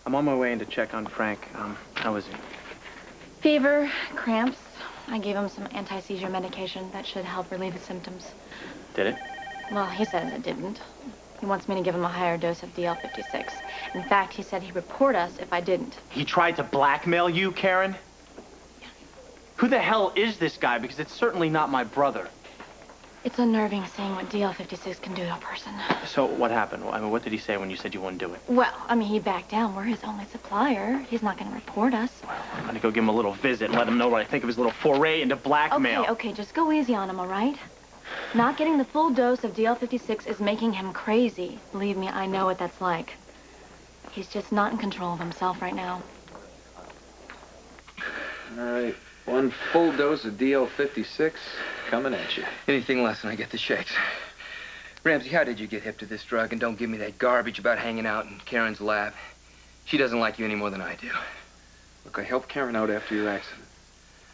I'm on my way in to check on Frank. How is he? Fever, cramps. I gave him some anti-seizure medication that should help relieve his symptoms. Did it? Well, he says it didn't. He wants me to give him a higher dose of DL56. In fact, he said he'd report us if I didn't. He tried to blackmail you, Karen? Who the hell is this guy? Because it's certainly not my brother. It's unnerving seeing what DL56 can do to a person. So what happened? I mean, what did he say when you said you wouldn't do it? Well, I mean, he backed down. We're his only supplier. He's not going to report us. Well, I'm going to go give him a little visit and let him know what I think of his little foray into blackmail. Okay, just go easy on him, all right? Not getting the full dose of DL56 is making him crazy. Believe me, I know what that's like. He's just not in control of himself right now. All right, 1 full dose of DL56 coming at you. Anything less and I get the shakes. Ramsey, how did you get hip to this drug? And don't give me that garbage about hanging out in Karen's lab. She doesn't like you any more than I do. Look, I helped Karen out after your accident.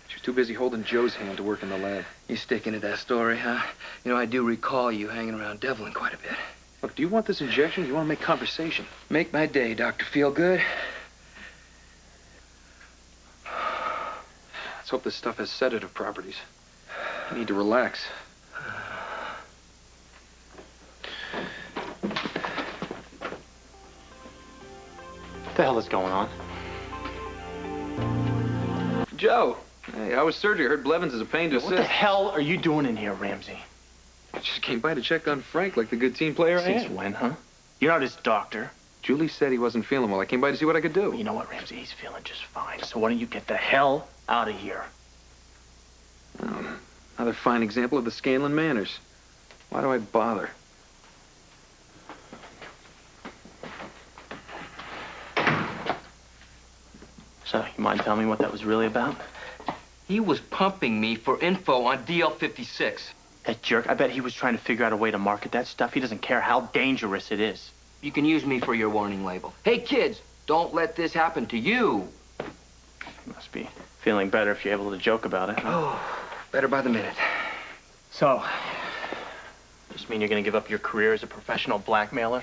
She was too busy holding Joe's hand to work in the lab. You sticking to that story, huh? You know, I do recall you hanging around Devlin quite a bit. Look, do you want this injection or do you want to make conversation? Make my day, Dr. Feelgood. Let's hope this stuff has sedative properties. You need to relax. What the hell is going on? Joe! Hey, how was surgery? I heard Blevins is a pain to assist. What the hell are you doing in here, Ramsey? I just came by to check on Frank like the good team player I am. Since when, huh? You're not his doctor. Julie said he wasn't feeling well. I came by to see what I could do. You know what, Ramsey? He's feeling just fine. So why don't you get the hell out of here? Another fine example of the Scanlon manners. Why do I bother? So, you mind telling me what that was really about? He was pumping me for info on DL56. That jerk, I bet he was trying to figure out a way to market that stuff. He doesn't care how dangerous it is. You can use me for your warning label. Hey, kids, don't let this happen to you. You must be feeling better if you're able to joke about it. Oh, better by the minute. So, just mean you're going to give up your career as a professional blackmailer?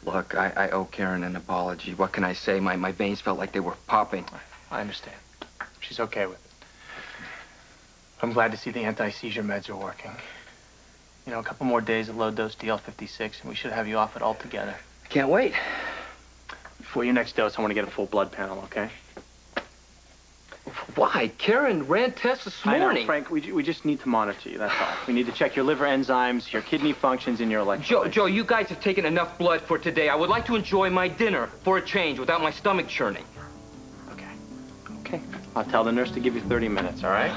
Look, I owe Karen an apology. What can I say? My veins felt like they were popping. I understand. She's okay with it. I'm glad to see the anti-seizure meds are working. You know, a couple more days of low-dose DL56, and we should have you off it altogether. I can't wait. Before your next dose, I want to get a full blood panel, okay? Why? Karen ran tests this morning. I know, Frank. We just need to monitor you, that's all. We need to check your liver enzymes, your kidney functions, and your electrolytes. Joe, you guys have taken enough blood for today. I would like to enjoy my dinner for a change without my stomach churning. Okay. I'll tell the nurse to give you 30 minutes, all right?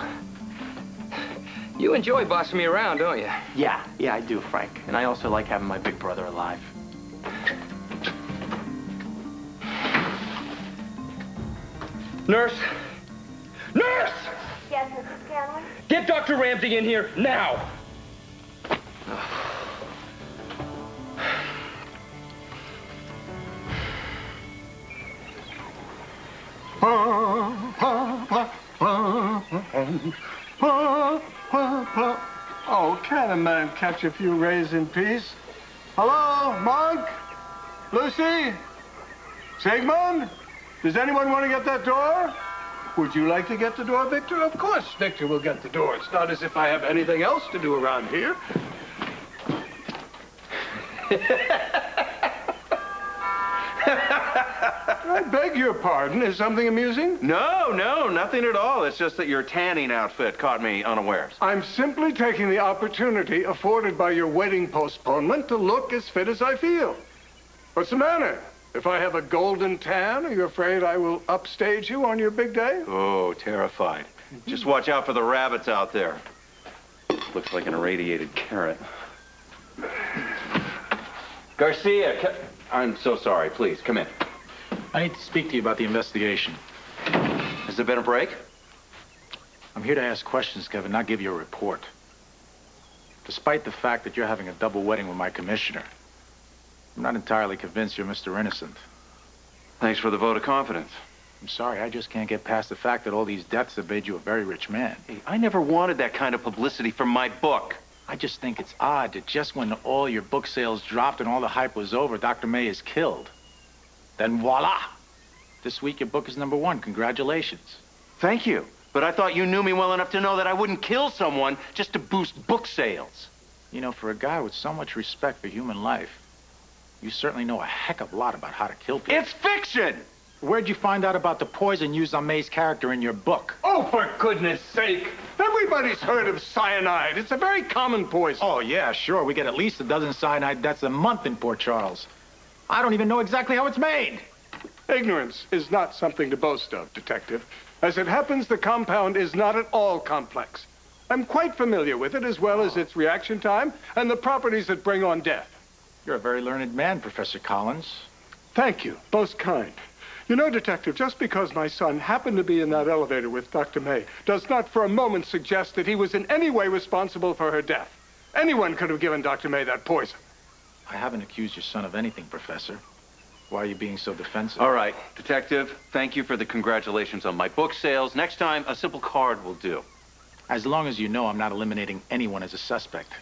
You enjoy bossing me around, don't you? Yeah, I do, Frank. And I also like having my big brother alive. Nurse! Nurse! Yes, Mrs. Scanlon? Get Dr. Ramsey in here now! Oh, can a man catch a few rays in peace? Hello, Monk? Lucy? Sigmund? Does anyone want to get that door? Would you like to get the door, Victor? Of course, Victor will get the door. It's not as if I have anything else to do around here. I beg your pardon. Is something amusing? No, nothing at all. It's just that your tanning outfit caught me unawares. I'm simply taking the opportunity afforded by your wedding postponement to look as fit as I feel. What's the matter? If I have a golden tan, are you afraid I will upstage you on your big day? Oh, terrified. Just watch out for the rabbits out there. Looks like an irradiated carrot. Garcia, I'm so sorry. Please, come in. I need to speak to you about the investigation. Has there been a break? I'm here to ask questions, Kevin, not give you a report. Despite the fact that you're having a double wedding with my commissioner, I'm not entirely convinced you're Mr. Innocent. Thanks for the vote of confidence. I'm sorry, I just can't get past the fact that all these deaths have made you a very rich man. Hey, I never wanted that kind of publicity for my book. I just think it's odd that just when all your book sales dropped and all the hype was over, Dr. May is killed. Then voila! This week your book is #1. Congratulations. Thank you. But I thought you knew me well enough to know that I wouldn't kill someone just to boost book sales. You know, for a guy with so much respect for human life, you certainly know a heck of a lot about how to kill people. It's fiction! Where'd you find out about the poison used on May's character in your book? Oh, for goodness sake! Everybody's heard of cyanide. It's a very common poison. Oh, yeah, sure. We get at least a dozen cyanide deaths a month in Port Charles. I don't even know exactly how it's made. Ignorance is not something to boast of, Detective. As it happens, the compound is not at all complex. I'm quite familiar with it, as well as its reaction time and the properties that bring on death. You're a very learned man, Professor Collins. Thank you. Most kind. You know, Detective, just because my son happened to be in that elevator with Dr. May does not for a moment suggest that he was in any way responsible for her death. Anyone could have given Dr. May that poison. I haven't accused your son of anything, Professor. Why are you being so defensive? All right, Detective, thank you for the congratulations on my book sales. Next time, a simple card will do. As long as you know I'm not eliminating anyone as a suspect.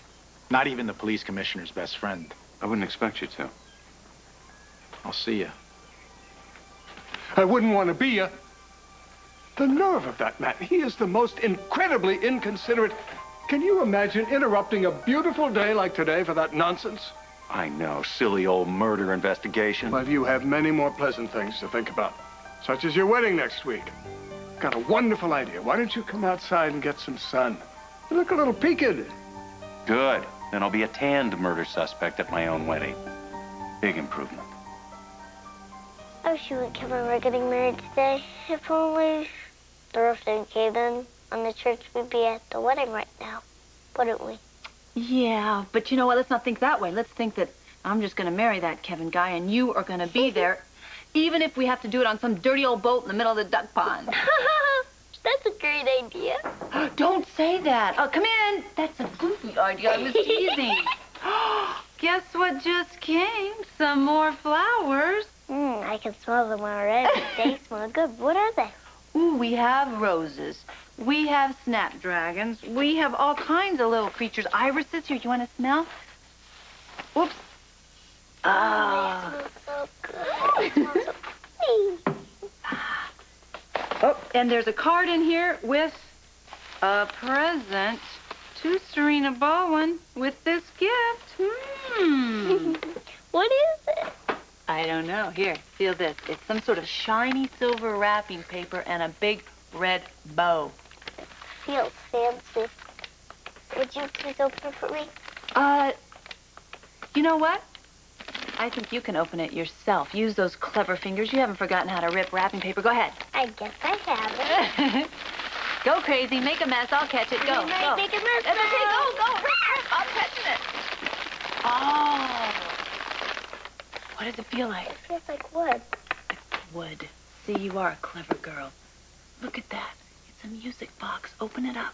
Not even the police commissioner's best friend. I wouldn't expect you to. I'll see you. I wouldn't want to be you. The nerve of that man. He is the most incredibly inconsiderate. Can you imagine interrupting a beautiful day like today for that nonsense? I know, silly old murder investigation. But you have many more pleasant things to think about, such as your wedding next week. Got a wonderful idea. Why don't you come outside and get some sun? You look a little peaked. Good. Then I'll be a tanned murder suspect at my own wedding. Big improvement. I wish you and Kevin were getting married today. If only the roof didn't cave in on the church, we'd be at the wedding right now, wouldn't we? Yeah, but you know what? Let's not think that way. Let's think that I'm just going to marry that Kevin guy, and you are going to be there, even if we have to do it on some dirty old boat in the middle of the duck pond. That's a great idea. Don't say that. Oh, come in. That's a goofy idea. I was teasing. Guess what just came? Some more flowers. I can smell them already. They smell good. What are they? Ooh, we have roses. We have snapdragons. We have all kinds of little creatures. Irises. Here, you want to smell? Whoops. Oh, they smell so good. They smell so pretty. Oh, and there's a card in here with a present to Serena Baldwin with this gift. What is it? I don't know. Here, feel this. It's some sort of shiny silver wrapping paper and a big red bow. It feels fancy. Would you please open it for me? You know what? I think you can open it yourself. Use those clever fingers. You haven't forgotten how to rip wrapping paper. Go ahead. I guess I haven't. Go crazy. Make a mess. I'll catch it. Go. You might Go. make a mess. It's okay. Go. Rip. I'm catching it. Oh. What does it feel like? It feels like wood. Wood. See, you are a clever girl. Look at that. It's a music box. Open it up.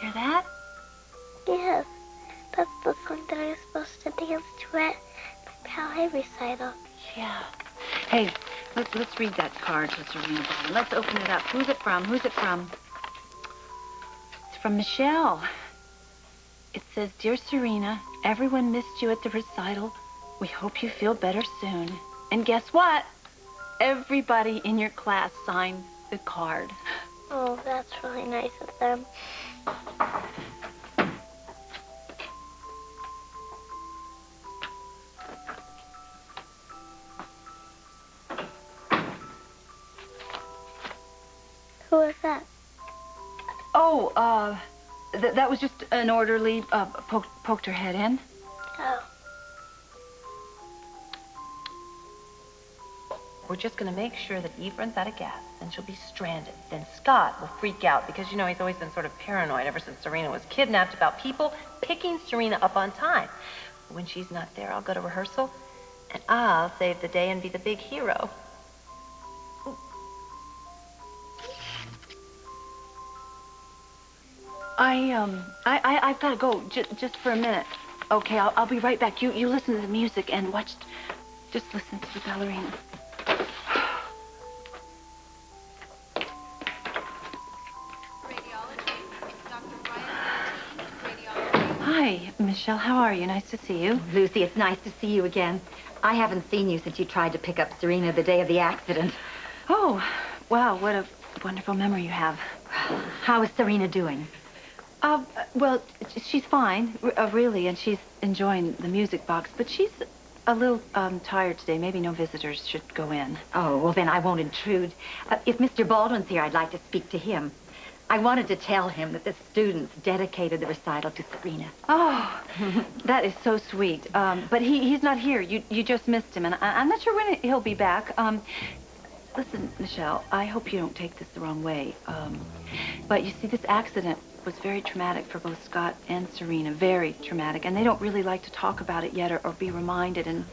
Hear that? Yes. That's the song that I was supposed to dance to at the ballet recital. Yeah. Hey, let's read that card to Serena Baldwin. Let's open it up. Who's it from? Who's it from? It's from Michelle. It says, Dear Serena, everyone missed you at the recital. We hope you feel better soon. And guess what? Everybody in your class signed the card. Oh, that's really nice of them. Who was that? Oh, that was just an orderly, poked her head in. Oh. We're just gonna make sure that Eve runs out of gas, then she'll be stranded. Then Scott will freak out because, you know, he's always been sort of paranoid ever since Serena was kidnapped about people picking Serena up on time. When she's not there, I'll go to rehearsal, and I'll save the day and be the big hero. I've got to go just for a minute. Okay, I'll be right back. You listen to the music and watch. Just listen to the ballerina. Hi, Hi, Michelle. How are you? Nice to see you. Lucy, it's nice to see you again. I haven't seen you since you tried to pick up Serena the day of the accident. Oh, wow, what a wonderful memory you have. How is Serena doing? Well, she's fine, really, and she's enjoying the music box, but she's a little tired today. Maybe no visitors should go in. Oh, well, then I won't intrude. If Mr. Baldwin's here, I'd like to speak to him. I wanted to tell him that the students dedicated the recital to Serena. Oh, that is so sweet. But he's not here. You just missed him, and I'm not sure when he'll be back. Listen, Michelle, I hope you don't take this the wrong way. But you see, this accident was very traumatic for both Scott and Serena, very traumatic, and they don't really like to talk about it yet or be reminded, and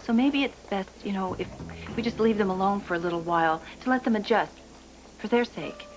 so maybe it's best, you know, if we just leave them alone for a little while to let them adjust for their sake.